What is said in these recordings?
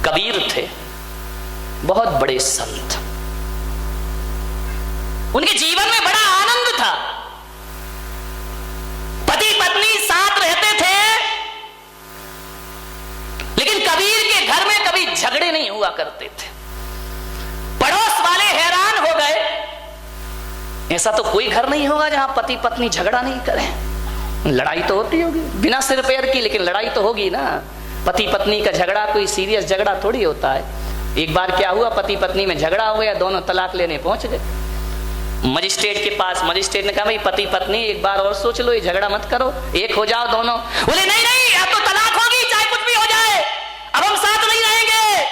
कबीर थे, बहुत बड़े संत। उनके जीवन में बड़ा आनंद था। पति पत्नी साथ रहते थे, लेकिन कबीर के घर में कभी झगड़े नहीं हुआ करते थे। पड़ोस वाले हैरान हो गए, ऐसा तो कोई घर नहीं होगा जहां पति पत्नी झगड़ा नहीं करें। लड़ाई तो होती होगी बिना सिर पैर की, लेकिन लड़ाई तो होगी ना। पति पत्नी का झगड़ा कोई सीरियस झगड़ा थोड़ी होता है। एक बार क्या हुआ, पति पत्नी में झगड़ा हो गया, दोनों तलाक लेने पहुंच गए मजिस्ट्रेट के पास। मजिस्ट्रेट ने कहा भाई पति पत्नी एक बार और सोच लो, ये झगड़ा मत करो, एक हो जाओ दोनों। बोले नहीं नहीं, अब तो तलाक होगी, चाहे कुछ भी हो जाए, अब हम साथ नहीं रहेंगे।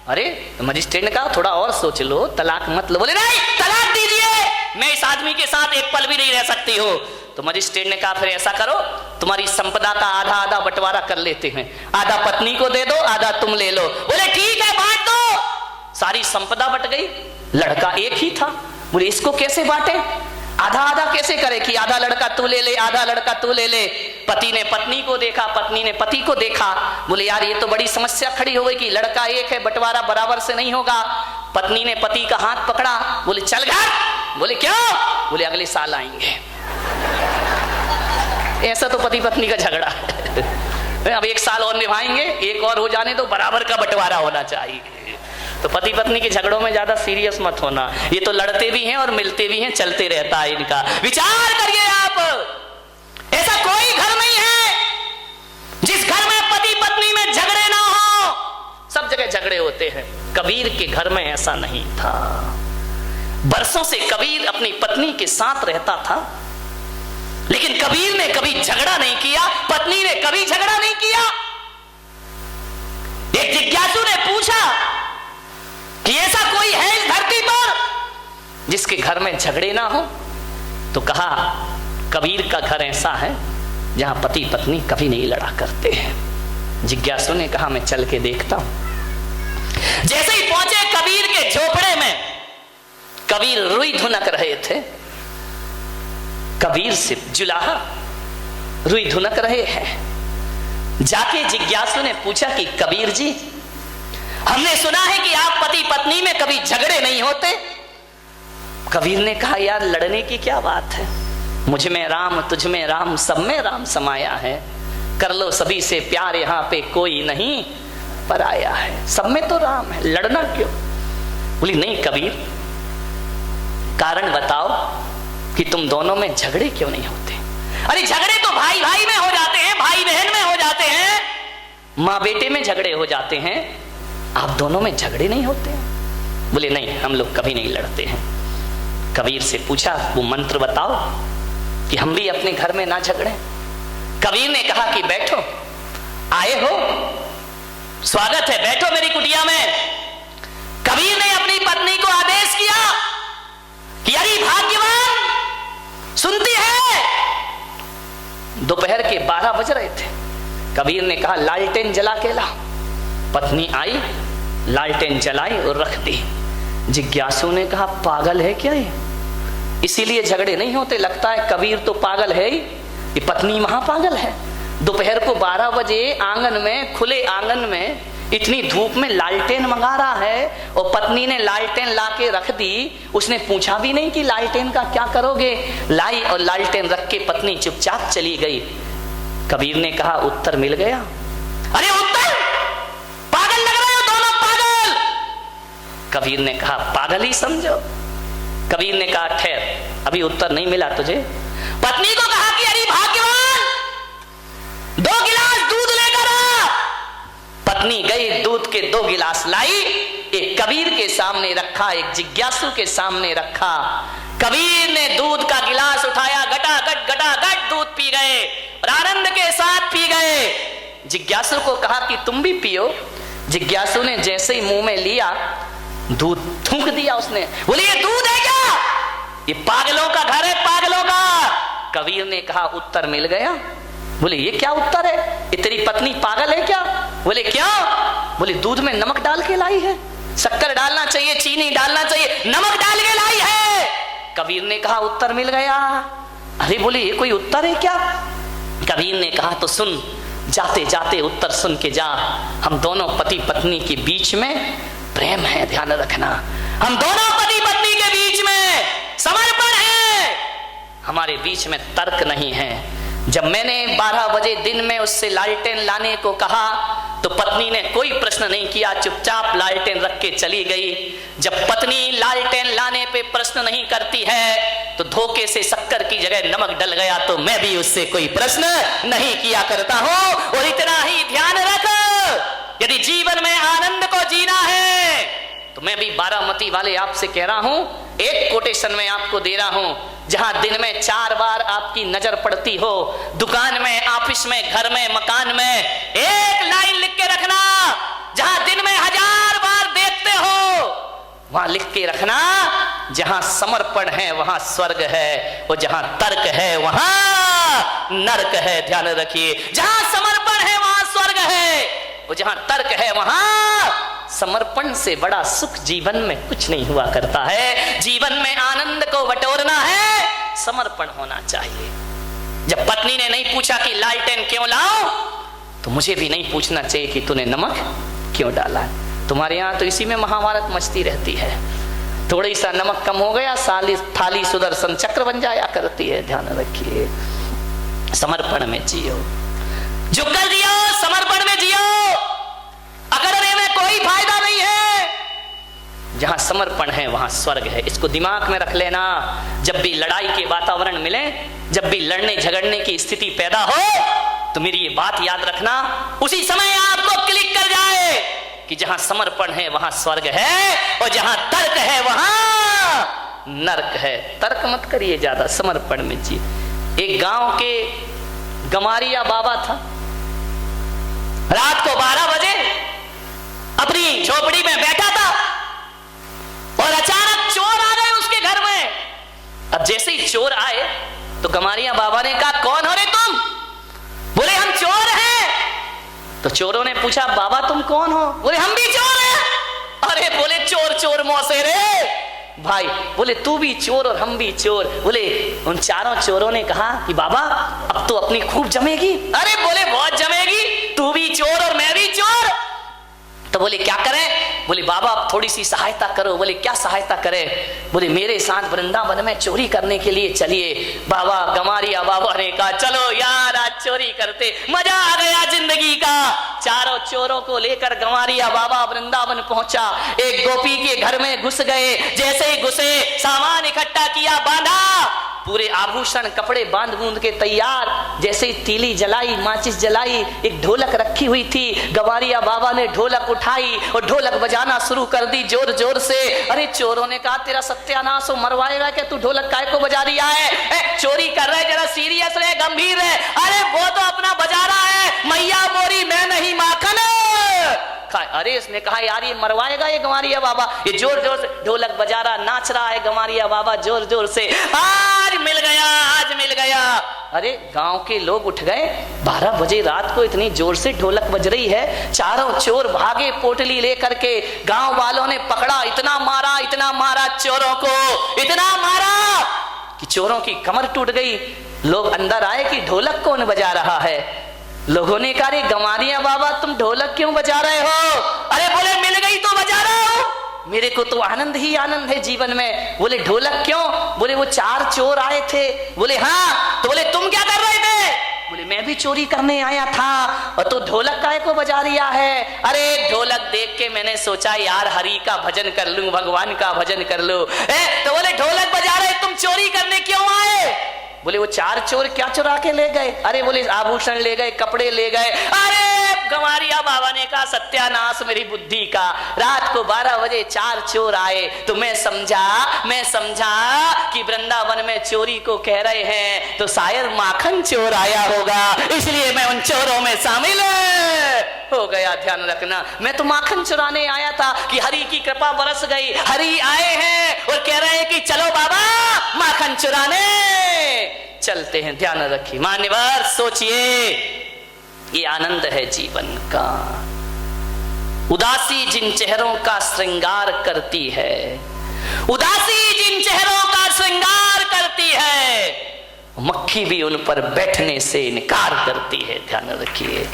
अरे तो मजिस्ट्रेट ने कहा थोड़ा और सोच लो, तलाक मत लो। बोले नहीं, तलाक दीजिए, मैं इस आदमी के साथ एक पल भी नहीं रह सकती हो। तो मजिस्ट्रेट ने कहा फिर ऐसा करो, तुम्हारी संपदा का आधा आधा बंटवारा कर लेते हैं, आधा पत्नी को दे दो, आधा तुम ले लो। बोले ठीक है, बांट दो। सारी संपदा बट गई। लड़का एक ही था। बोले इसको कैसे बांटे, आधा आधा कैसे करे कि आधा लड़का तू ले ले, आधा लड़का तू ले ले। पति ने पत्नी को देखा, पत्नी ने पति को देखा। बोले यार ये तो बड़ी समस्या खड़ी हो गई कि लड़का एक है, बंटवारा बराबर से नहीं होगा। पत्नी ने पति का हाथ पकड़ा, बोले चल घर। बोले क्यों? बोले अगले साल आएंगे। ऐसा तो पति पत्नी का झगड़ा है। अब एक साल और निभाएंगे, एक और हो जाने तो बराबर का बंटवारा होना चाहिए। तो पति पत्नी के झगड़ों में ज्यादा सीरियस मत होना, ये तो लड़ते भी हैं और मिलते भी हैं, चलते रहता है इनका। विचार करिए आप, ऐसा कोई घर नहीं है जिस घर में पति पत्नी में झगड़े ना हो। सब जगह झगड़े होते हैं। कबीर के घर में ऐसा नहीं था। बरसों से कबीर अपनी पत्नी के साथ रहता था, लेकिन कबीर ने कभी झगड़ा नहीं किया, पत्नी ने कभी झगड़ा नहीं किया। एक जिज्ञासु ने पूछा कि ऐसा कोई है इस धरती पर जिसके घर में झगड़े ना हो? तो कहा कबीर का घर ऐसा है जहां पति पत्नी कभी नहीं लड़ा करते हैं। जिज्ञासु ने कहा मैं चल के देखता हूं। जैसे ही पहुंचे कबीर के झोपड़े में, कबीर रुई धुनक रहे थे। कबीर से जुलाहा रुई धुनक रहे हैं। जाके जिज्ञासु ने पूछा कि कबीर जी, हमने सुना है कि आप पति पत्नी में कभी झगड़े नहीं होते। कबीर ने कहा यार लड़ने की क्या बात है, मुझ में राम, तुझ में राम, सब में राम समाया है। कर लो सभी से प्यार, यहां पे कोई नहीं पराया है। सब में तो राम है, लड़ना क्यों? बोली नहीं कबीर, कारण बताओ कि तुम दोनों में झगड़े क्यों नहीं होते? अरे झगड़े तो भाई भाई में हो जाते हैं, भाई बहन में हो जाते हैं, माँ बेटे में झगड़े हो जाते हैं, आप दोनों में झगड़े नहीं होते हैं? बोले नहीं, हम लोग कभी नहीं लड़ते हैं। कबीर से पूछा वो मंत्र बताओ कि हम भी अपने घर में ना झगड़े। कबीर ने कहा कि बैठो, आए हो, स्वागत है, बैठो मेरी कुटिया में। कबीर ने अपनी पत्नी को आदेश किया कि अरे भाग्यवान, सुनती है? दोपहर के 12 बज रहे थे। कबीर ने कहा लालटेन जला के ला। पत्नी आई, लालटेन जलाई और रख दी। जिज्ञासु ने कहा पागल है क्या ये, इसीलिए झगड़े नहीं होते? लगता है कबीर तो पागल है ही, ये पत्नी महापागल है। दोपहर को 12 बजे आंगन में, खुले आंगन में, इतनी धूप में लालटेन मंगा रहा है और पत्नी ने लालटेन लाके रख दी। उसने पूछा भी नहीं कि लालटेन का क्या करोगे। लाई और लालटेन रख के पत्नी चुपचाप चली गई। कबीर ने कहा उत्तर मिल गया। अरे उत्तर, पागल लग रहे हो दोनों, पागल। कबीर ने कहा पागल ही समझो। कबीर ने कहा ठहर, अभी उत्तर नहीं मिला तुझे। पत्नी को कहा कि अरे भाग्यवान, 2 गिलास दूध लेकर आ। पत्नी गई, दूध के 2 गिलास लाई, एक कबीर के सामने रखा, एक जिज्ञासु के सामने रखा। कबीर ने दूध का गिलास उठाया, गटागट दूध पी गए और आनंद के साथ पी गए। जिज्ञासु को कहा कि तुम भी पियो। जिज्ञासु ने जैसे ही मुंह में लिया, दूध थूक दिया उसने। बोले ये दूध है क्या? ये पागलों का घर है, पागलों का। कबीर ने कहा उत्तर मिल गया। बोले ये क्या उत्तर है, ये तेरी पत्नी पागल है क्या? बोले क्या? बोले दूध में नमक डाल के लाई है, शक्कर डालना चाहिए, चीनी डालना चाहिए, नमक डाल के लाई है। कबीर ने कहा उत्तर मिल गया। अरे बोले ये कोई उत्तर है क्या? कबीर ने कहा तो सुन, जाते जाते उत्तर सुन के जा, हम दोनों पति पत्नी के बीच में प्रेम है, ध्यान रखना। हम दोनों पति पत्नी के बीच में समर्पण है, हमारे बीच में तर्क नहीं है। जब मैंने 12 बजे दिन में उससे लालटेन लाने को कहा तो पत्नी ने कोई प्रश्न नहीं किया, चुपचाप लालटेन रख के चली गई। जब पत्नी लालटेन लाने पे प्रश्न नहीं करती है तो धोखे से शक्कर की जगह नमक डल गया तो मैं भी उससे कोई प्रश्न नहीं किया करता हूं। और इतना ही ध्यान रख, यदि जीवन में आनंद को जीना है तो मैं भी बारामती वाले आपसे कह रहा हूं, एक कोटेशन में आपको दे रहा हूं, जहां दिन में 4 बार आपकी नजर पड़ती हो, दुकान में, ऑफिस में, घर में, मकान में, एक लाइन लिख के रखना। जहां दिन में 1000 बार देखते हो वहां लिख के रखना, जहां समर्पण है वहां स्वर्ग है, और जहां तर्क है वहां नरक है। ध्यान रखिए, जहां समर्पण है वहां स्वर्ग है, और जहां तर्क है वहां समर्पण से बड़ा सुख जीवन में कुछ नहीं हुआ करता है। जीवन में आनंद को बटोरना है, समर्पण होना चाहिए। जब पत्नी ने नहीं पूछा कि लालटेन क्यों लाऊं, तो मुझे भी नहीं पूछना चाहिए कि तूने नमक क्यों डाला। तुम्हारे यहां तो इसी में महाभारत मचती रहती है। थोड़ी सा नमक कम हो गया, थाली सुदर्शन चक्र बन जाया करती है। ध्यान रखिए, समर्पण में जियो, झुककर जियो, समर्पण में जियो। अकड़ने में कोई फायदा नहीं है। जहां समर्पण है वहां स्वर्ग है, इसको दिमाग में रख लेना। जब भी लड़ाई के वातावरण मिले, जब भी लड़ने झगड़ने की स्थिति पैदा हो, तो मेरी ये बात याद रखना, उसी समय आपको क्लिक कर जाए कि जहां समर्पण है वहां स्वर्ग है, और जहां तर्क है वहां नरक है। तर्क मत करिए ज्यादा, समर्पण में जी। एक गांव के गमारिया बाबा था, रात को 12 बजे अपनी झोपड़ी में बैठा था और अचानक चोर आ गए उसके घर में। अब जैसे ही चोर आए तो गमारिया बाबा ने कहा, कौन हो रे तुम? बोले, हम चोर हैं। तो चोरों ने पूछा, बाबा तुम कौन हो? बोले, हम भी चोर हैं। अरे बोले, चोर चोर मौसे रे भाई। बोले, तू भी चोर और हम भी चोर। बोले, उन चारों चोरों ने कहा कि बाबा अब तो अपनी खूब जमेगी। अरे बोले, बहुत जमेगी, तू भी चोर और मैं भी चोर। तो बोले, क्या करें? बोले, बाबा अब थोड़ी सी सहायता करो। बोले, क्या सहायता करें? बोले, मेरे साथ वृंदावन में चोरी करने के लिए चलिए। बाबा गमारिया बाबा ने कहा, चलो यार आज चोरी करते, मजा आ गया जिंदगी का। चारों चोरों को लेकर गमारिया बाबा वृंदावन पहुंचा। एक गोपी के घर में घुस गए। जैसे ही घुसे, सामान इकट्ठा किया, बांधा, पूरे आभूषण कपड़े बांध बूंद के तैयार। जैसे ही तीली जलाई, माचिस जलाई, एक ढोलक रखी हुई थी, गवारिया बाबा ने ढोलक उठाई और ढोलक बजाना शुरू कर दी जोर जोर से। अरे चोरों ने कहा, तेरा सत्यानाश हो, मरवाएगा क्या तू? ढोलक काय को बजा रिया है? चोरी कर रहे, जरा सीरियस रहे, गंभीर है। अरे वो तो अपना बजा रहा है, मैया मोरी मैं नहीं माखन। अरे इसने कहा, यार ये मरवाएगा ये गमारिया बाबा। ये जोर जोर से ढोलक बजा रहा, नाच रहा है गमारिया बाबा जोर जोर से। आज मिल गया, आज मिल गया। अरे गांव के लोग उठ गए। 12 बजे रात को इतनी जोर से ढोलक बज रही है। चारों चोर भागे पोटली लेकर के। गांव वालों ने पकड़ा, इतना मारा चोरों को, इतना मारा कि चोरों की कमर टूट गई। लोग अंदर आए कि ढोलक कौन बजा रहा है। लोगों ने कहा, रे गमारिया बाबा तुम ढोलक क्यों बजा रहे हो? अरे बोले, मिल गई तो बजा रहा हूं, मेरे को तो आनंद ही आनंद है जीवन में। बोले, ढोलक क्यों? बोले, वो 4 चोर आए थे। बोले, हाँ। तो बोले, तुम क्या कर रहे थे? बोले, मैं भी चोरी करने आया था। और तो ढोलक काय को बजा रिया है? अरे ढोलक देख के मैंने सोचा यार हरि का भजन कर लूं, भगवान का भजन कर लूं। तो बोले, ढोलक बजा रहे, तुम चोरी करने क्यों आए? बोले, वो 4 चोर क्या चुरा के ले गए? अरे बोले, आभूषण ले गए, कपड़े ले गए। अरे गमारिया बाबा ने कहा, सत्यानाश मेरी बुद्धि का। रात को 12 बजे 4 चोर आए तो मैं समझा कि वृंदावन में चोरी को कह रहे हैं तो शायद माखन चोर आया होगा, इसलिए मैं उन चोरों में शामिल हो गया। ध्यान रखना, मैं तो माखन चुराने आया था कि हरि की कृपा बरस गई। हरि आए हैं और कह रहे हैं कि चलो बाबा माखन चुराने चलते हैं। ध्यान रखिए, मान्यवर सोचिए, ये आनंद है जीवन का। उदासी जिन चेहरों का श्रृंगार करती है, उदासी जिन चेहरों का श्रृंगार करती है, मक्खी भी उन पर बैठने से इनकार करती है, ध्यान रखिए।